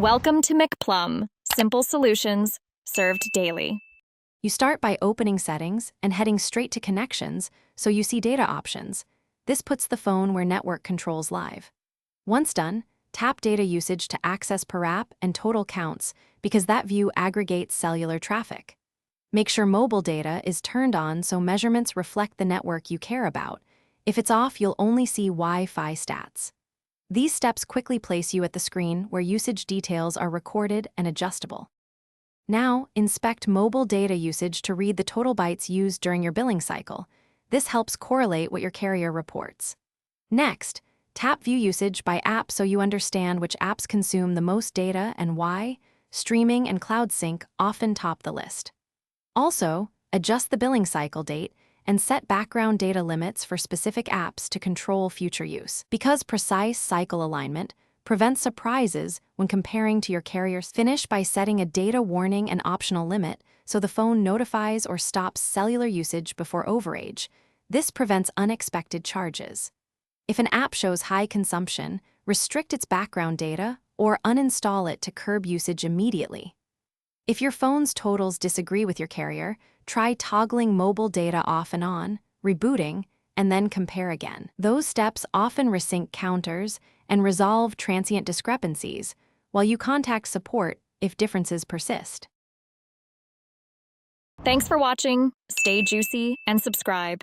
Welcome to McPlum, simple solutions served daily. You start by opening Settings and heading straight to Connections so you see data options. This puts the phone where network controls live. Once done, tap Data Usage to access per app and total counts because that view aggregates cellular traffic. Make sure mobile data is turned on so measurements reflect the network you care about. If it's off, you'll only see Wi-Fi stats. These steps quickly place you at the screen where usage details are recorded and adjustable. Now, inspect mobile data usage to read the total bytes used during your billing cycle. This helps correlate what your carrier reports. Next, tap View Usage by app so you understand which apps consume the most data and why. Streaming and Cloud Sync often top the list. Also, adjust the billing cycle date and set background data limits for specific apps to control future use. Because precise cycle alignment prevents surprises when comparing to your carrier's. Finish by setting a data warning and optional limit so the phone notifies or stops cellular usage before overage. This prevents unexpected charges. If an app shows high consumption, restrict its background data or uninstall it to curb usage immediately. If your phone's totals disagree with your carrier, try toggling mobile data off and on, rebooting, and then compare again. Those steps often resync counters and resolve transient discrepancies, while you contact support if differences persist. Thanks for watching. Stay juicy and subscribe.